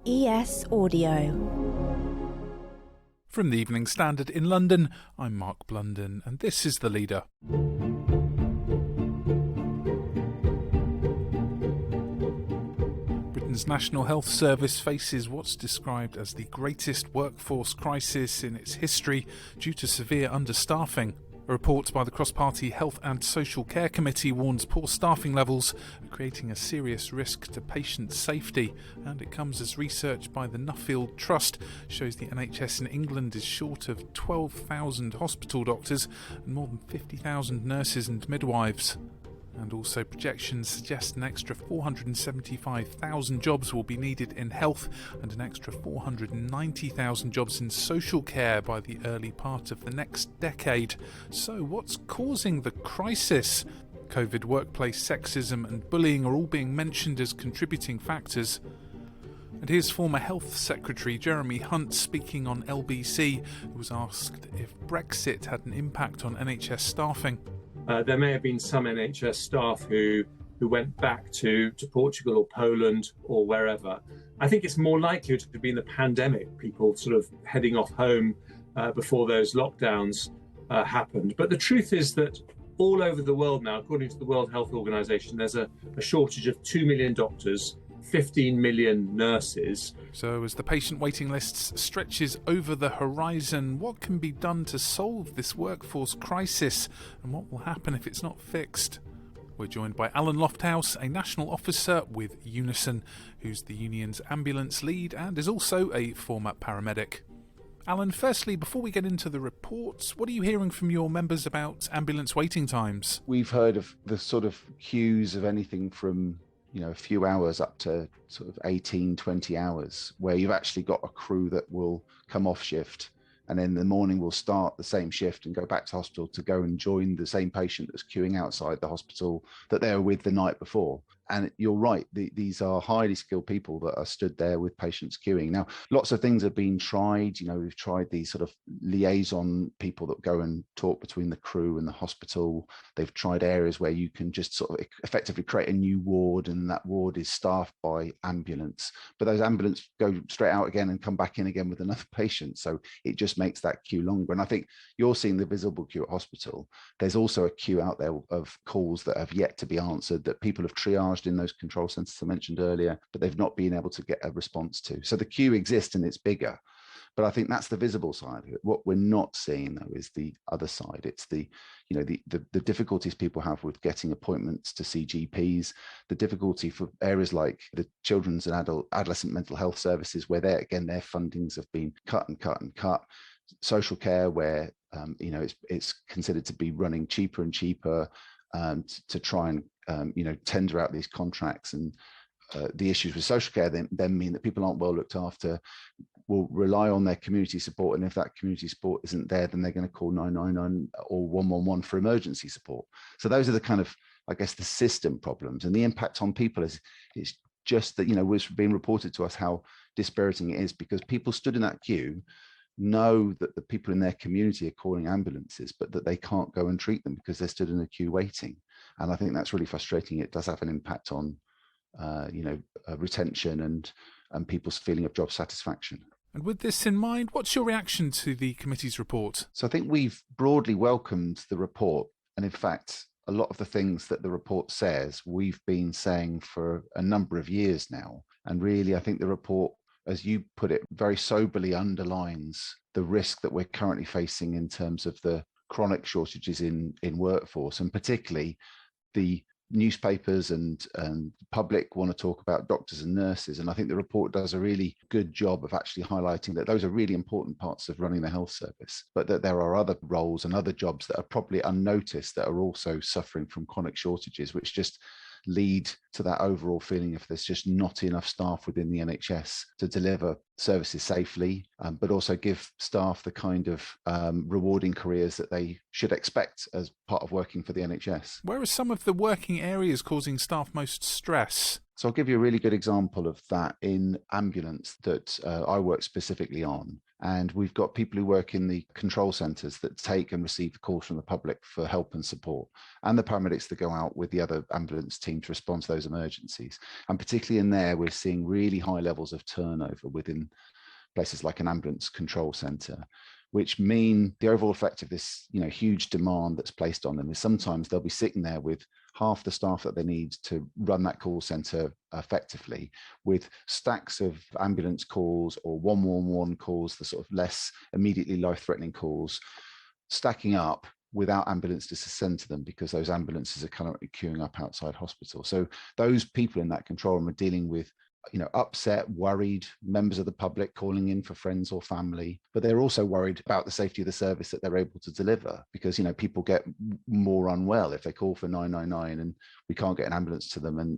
ES Audio. From the Evening Standard in London, I'm Mark Blunden, and this is The Leader. Britain's National Health Service faces what's described as the greatest workforce crisis in its history due to severe understaffing. A report by the Cross-Party Health and Social Care Committee warns poor staffing levels are creating a serious risk to patient safety, and it comes as research by the Nuffield Trust shows the NHS in England is short of 12,000 hospital doctors and more than 50,000 nurses and midwives. And also projections suggest an extra 475,000 jobs will be needed in health and an extra 490,000 jobs in social care by the early part of the next decade. So what's causing the crisis? COVID, workplace sexism and bullying are all being mentioned as contributing factors. And here's former Health Secretary Jeremy Hunt speaking on LBC, who was asked if Brexit had an impact on NHS staffing. There may have been some NHS staff who went back to Portugal or Poland or wherever. I think it's more likely to have been the pandemic, people sort of heading off home before those lockdowns happened. But the truth is that all over the world now, according to the World Health Organization, there's a shortage of 2 million doctors, 15 million nurses. So as the patient waiting list stretches over the horizon, what can be done to solve this workforce crisis, and what will happen if it's not fixed? We're joined by Alan Lofthouse, a national officer with Unison, who's the union's ambulance lead and is also a former paramedic. Alan, firstly, before we get into the reports, what are you hearing from your members about ambulance waiting times? We've heard of the sort of queues of anything from a few hours up to sort of 18, 20 hours, where you've actually got a crew that will come off shift and in the morning will start the same shift and go back to hospital to go and join the same patient that's queuing outside the hospital that they were with the night before. And you're right, these are highly skilled people that are stood there with patients queuing. Now, lots of things have been tried. We've tried these sort of liaison people that go and talk between the crew and the hospital. They've tried areas where you can just sort of effectively create a new ward, and that ward is staffed by ambulance. But those ambulance go straight out again and come back in again with another patient. So it just makes that queue longer. And I think you're seeing the visible queue at hospital. There's also a queue out there of calls that have yet to be answered, that people have triaged in those control centres I mentioned earlier, but they've not been able to get a response to. So the queue exists and it's bigger. But I think that's the visible side of it. What we're not seeing, though, is the other side. It's the difficulties people have with getting appointments to see GPs, the difficulty for areas like the children's and adolescent mental health services, where their fundings have been cut and cut and cut. Social care, where it's considered to be running cheaper and cheaper to try and tender out these contracts, and the issues with social care then mean that people aren't well looked after, will rely on their community support, and if that community support isn't there, then they're going to call 999 or 111 for emergency support. So those are the kind of, I guess, the system problems, and the impact on people is just that it's been reported to us how dispiriting it is, because people stood in that queue know that the people in their community are calling ambulances, but that they can't go and treat them because they're stood in a queue waiting. And I think that's really frustrating. It does have an impact on, retention and people's feeling of job satisfaction. And with this in mind, what's your reaction to the committee's report? So I think we've broadly welcomed the report. And in fact, a lot of the things that the report says, we've been saying for a number of years now. And really, I think the report, as you put it, very soberly underlines the risk that we're currently facing in terms of the chronic shortages in workforce, and particularly the newspapers and public want to talk about doctors and nurses. And I think the report does a really good job of actually highlighting that those are really important parts of running the health service, but that there are other roles and other jobs that are probably unnoticed that are also suffering from chronic shortages, which just lead to that overall feeling if there's just not enough staff within the NHS to deliver services safely, but also give staff the kind of rewarding careers that they should expect as part of working for the NHS. Where are some of the working areas causing staff most stress? So I'll give you a really good example of that in ambulance that I work specifically on. And we've got people who work in the control centres that take and receive the calls from the public for help and support, and the paramedics that go out with the other ambulance team to respond to those emergencies. And particularly in there, we're seeing really high levels of turnover within places like an ambulance control centre, which mean the overall effect of this, huge demand that's placed on them is sometimes they'll be sitting there with half the staff that they need to run that call centre effectively, with stacks of ambulance calls or 111 calls, the sort of less immediately life-threatening calls, stacking up without ambulances to send to them because those ambulances are currently queuing up outside hospital. So those people in that control room are dealing with upset, worried members of the public calling in for friends or family, but they're also worried about the safety of the service that they're able to deliver because, people get more unwell if they call for 999 and we can't get an ambulance to them. And,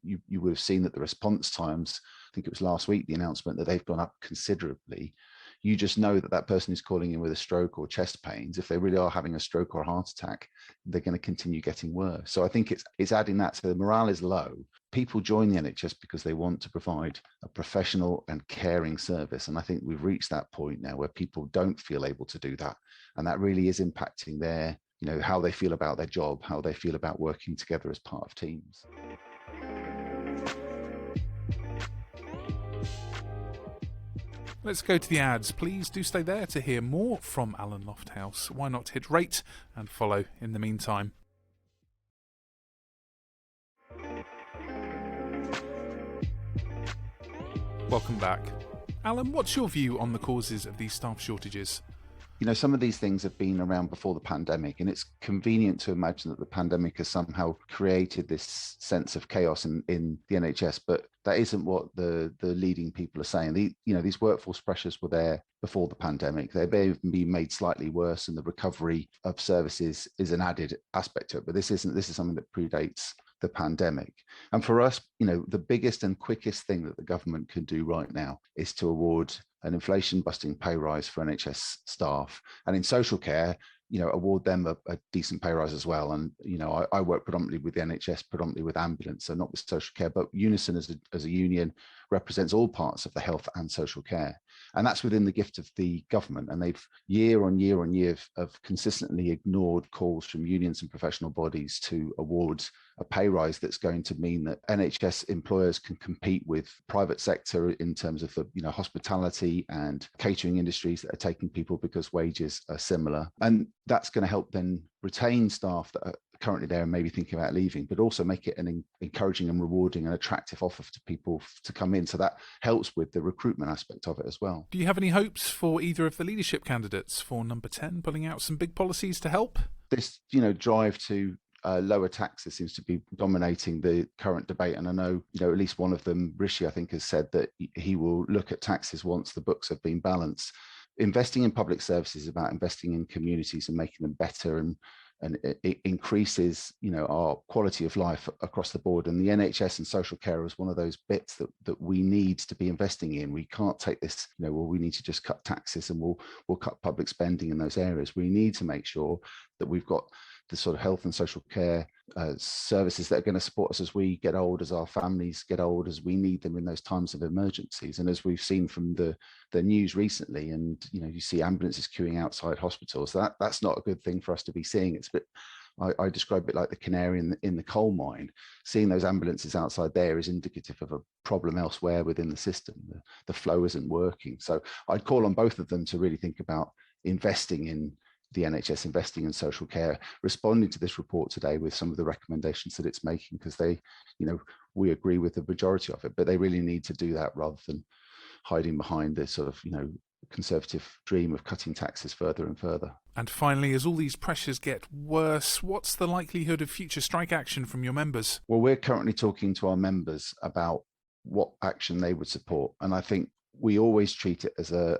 you would have seen that the response times, I think it was last week, the announcement that they've gone up considerably. You just know that that person is calling in with a stroke or chest pains. If they really are having a stroke or a heart attack, they're going to continue getting worse. So I think it's adding that to the morale is low. People join the NHS because they want to provide a professional and caring service. And I think we've reached that point now where people don't feel able to do that. And that really is impacting their, how they feel about their job, how they feel about working together as part of teams. Let's go to the ads. Please do stay there to hear more from Alan Lofthouse. Why not hit rate and follow in the meantime? Welcome back. Alan, what's your view on the causes of these staff shortages? Some of these things have been around before the pandemic, and it's convenient to imagine that the pandemic has somehow created this sense of chaos in the NHS, but that isn't what the leading people are saying. These workforce pressures were there before the pandemic. They may have been made slightly worse, and the recovery of services is an added aspect to it, but this is something that predates the pandemic. And for us, the biggest and quickest thing that the government can do right now is to award an inflation-busting pay rise for NHS staff, and in social care, award them a decent pay rise as well. And I work predominantly with the NHS, predominantly with ambulance, so not with social care, but Unison as a union represents all parts of the health and social care. And that's within the gift of the government. And they've year on year on year have consistently ignored calls from unions and professional bodies to award a pay rise that's going to mean that NHS employers can compete with private sector in terms of the hospitality and catering industries that are taking people because wages are similar. And that's going to help then retain staff that are currently there and maybe thinking about leaving, but also make it an encouraging and rewarding and attractive offer to people to come in. So that helps with the recruitment aspect of it as well. Do you have any hopes for either of the leadership candidates for number 10 pulling out some big policies to help? This, drive to lower taxes seems to be dominating the current debate. And I know, at least one of them, Rishi, I think, has said that he will look at taxes once the books have been balanced. Investing in public services is about investing in communities and making them better, and it increases, our quality of life across the board. And the NHS and social care is one of those bits that we need to be investing in. We can't take this, we need to just cut taxes and we'll cut public spending in those areas. We need to make sure that we've got the sort of health and social care services that are going to support us as we get old, as our families get old, as we need them in those times of emergencies. And as we've seen from the news recently, and you see ambulances queuing outside hospitals, that's not a good thing for us to be seeing. It's a bit, I describe it like the canary in the coal mine. Seeing those ambulances outside there is indicative of a problem elsewhere within the system. The flow isn't working. So I'd call on both of them to really think about investing in the NHS, investing in social care, responding to this report today with some of the recommendations that it's making, because we agree with the majority of it, but they really need to do that rather than hiding behind this sort of, conservative dream of cutting taxes further and further. And finally, as all these pressures get worse, what's the likelihood of future strike action from your members? Well, we're currently talking to our members about what action they would support. And I think we always treat it as a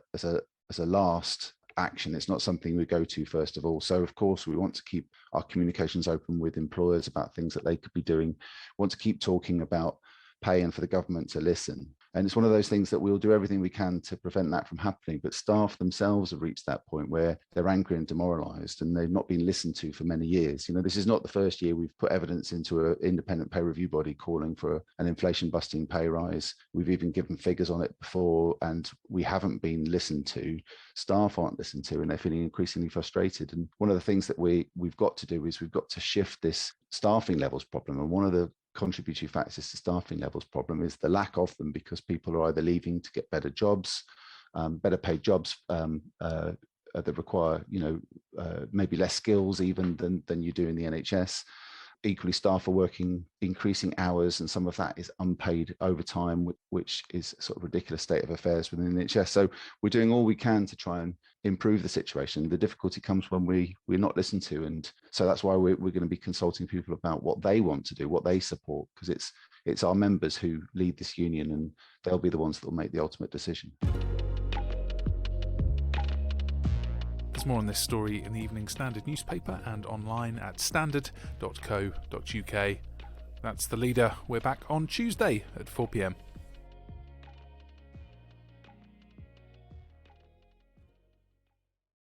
last action. It's not something we go to first of all. So of course we want to keep our communications open with employers about things that they could be doing. We want to keep talking about pay and for the government to listen. And it's one of those things that we'll do everything we can to prevent that from happening. But staff themselves have reached that point where they're angry and demoralised, and they've not been listened to for many years. You know, this is not the first year we've put evidence into an independent pay review body calling for an inflation-busting pay rise. We've even given figures on it before, and we haven't been listened to. Staff aren't listened to, and they're feeling increasingly frustrated. And one of the things that we've got to do is we've got to shift this staffing levels problem. And one of the contributory factors to staffing levels problem is the lack of them, because people are either leaving to get better jobs, better paid jobs that require, maybe less skills even than you do in the NHS. Equally, staff are working increasing hours, and some of that is unpaid overtime, which is sort of ridiculous state of affairs within the NHS. So we're doing all we can to try and improve the situation. The difficulty comes when we're not listened to, and so that's why we're going to be consulting people about what they want to do, what they support, because it's our members who lead this union, and they'll be the ones that will make the ultimate decision. There's more on this story in the Evening Standard newspaper and online at standard.co.uk. That's The Leader. We're back on Tuesday at 4 p.m.